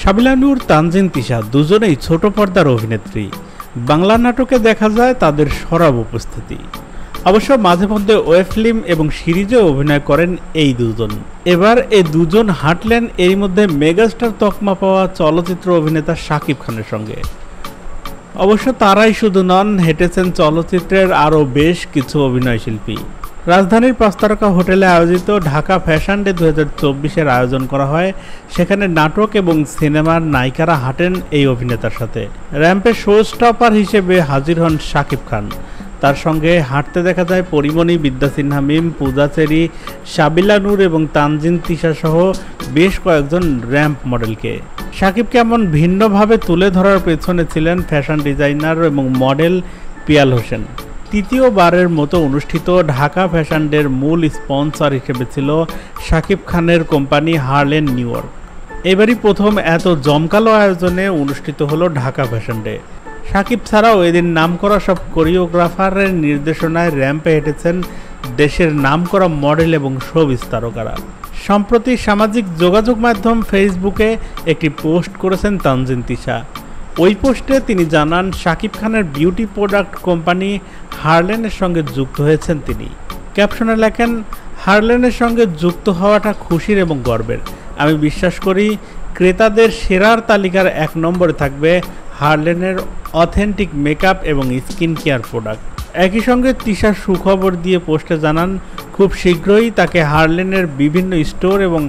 শাবিলা নূর, তানজিন তিশা দুজনেই ছোট পর্দার অভিনেত্রী। বাংলা নাটকে দেখা যায় তাদের সরব উপস্থিতি। অবশ্য মাঝে মধ্যে ওয়েব ফিল্ম এবং সিরিজেও অভিনয় করেন এই দুজন। এবার এই দুজন হাঁটলেন এর মধ্যে মেগাস্টার তকমা পাওয়া চলচ্চিত্র অভিনেতা শাকিব খানের সঙ্গে। অবশ্য তারাই শুধু নন, হেঁটেছেন চলচ্চিত্রের আরও বেশ কিছু অভিনয়শিল্পী। রাজধানীর 5 তারকা হোটেলে আয়োজিত ঢাকা ফ্যাশন ডে 2024-এর আয়োজন করা হয়। সেখানে নাটক এবং সিনেমার নায়িকারা হাঁটেন এই অভিনেতার সাথে। র্যাম্পে শো স্টপার হিসেবে হাজির হন শাকিব খান। তার সঙ্গে হাঁটতে দেখা যায় পরিমণি, বিদ্যা সিনহা মিম, পূজা চেরি, শাবিলা নূর এবং তানজিন তিশা সহ বেশ কয়েকজন র্যাম্প মডেলকে। শাকিবকে এমন ভিন্নভাবে তুলে ধরার পেছনে ছিলেন ফ্যাশন ডিজাইনার এবং মডেল পিয়াল হোসেন। তৃতীয়বারের মতো অনুষ্ঠিত ঢাকা ফ্যাশন ডের মূল স্পন্সর হিসেবে ছিল শাকিব খানের কোম্পানি হারলেন নিউ ইয়র্ক। এবারই প্রথম এত জমকালো আয়োজনে অনুষ্ঠিত হলো ঢাকা ফ্যাশন ডে। শাকিব ছাড়াও এদিন নামকরা সব কোরিওগ্রাফারের নির্দেশনায় র্যাম্পে হেঁটেছেন দেশের নামকরা মডেল এবং শোবিজ তারকারা। সম্প্রতি সামাজিক যোগাযোগ মাধ্যম ফেসবুকে একটি পোস্ট করেছেন তানজিন তিশা। ওই পোস্টে তিনি জানান শাকিব খানের বিউটি প্রোডাক্ট কোম্পানি হারলেনের সঙ্গে যুক্ত হয়েছেন তিনি। ক্যাপশনে লেখেন, হারলেনের সঙ্গে যুক্ত হওয়াটা খুশির এবং গর্বের। আমি বিশ্বাস করি ক্রেতাদের সেরার তালিকার 1 নম্বরে থাকবে হারলেনের অথেন্টিক মেকআপ এবং স্কিন কেয়ার প্রোডাক্ট। একই সঙ্গে তিশা সুখবর দিয়ে পোস্টে জানান খুব শীঘ্রই তাকে হারলেনের বিভিন্ন স্টোর এবং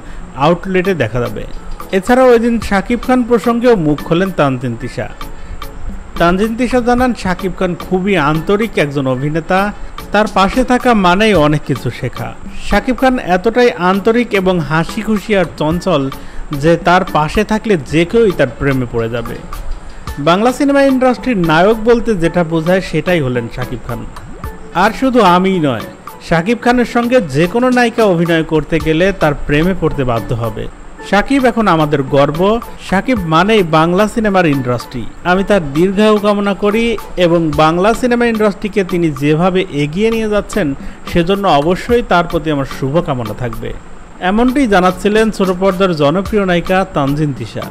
আউটলেটে দেখা যাবে। এছাড়াও এদিন শাকিব খান প্রসঙ্গেও মুখ খোলেন তানজিন তিশা। তানজিন তিশা জানান শাকিব খান খুবই আন্তরিক একজন অভিনেতা, তার পাশে থাকা মানেই অনেক কিছু শেখা। শাকিব খান এতটাই আন্তরিক এবং হাসি খুশি আর চঞ্চল যে তার পাশে থাকলে যে কেউই তার প্রেমে পড়ে যাবে। বাংলা সিনেমা ইন্ডাস্ট্রির নায়ক বলতে যেটা বোঝায় সেটাই হলেন শাকিব খান। আর শুধু আমিই নয়, শাকিব খানের সঙ্গে যে কোনো নায়িকা অভিনয় করতে গেলে তার প্রেমে পড়তে বাধ্য হবে। শাকিব এখন আমাদের গর্ব। শাকিব মানেই বাংলা সিনেমার ইন্ডাস্ট্রি। আমি তার দীর্ঘায়ু কামনা করি এবং বাংলা সিনেমা ইন্ডাস্ট্রিকে তিনি যেভাবে এগিয়ে নিয়ে যাচ্ছেন সেজন্য অবশ্যই তার প্রতি আমার শুভকামনা থাকবে। এমনটি জানাচ্ছিলেন ছোট পর্দার জনপ্রিয় নায়িকা তানজিন তিশা।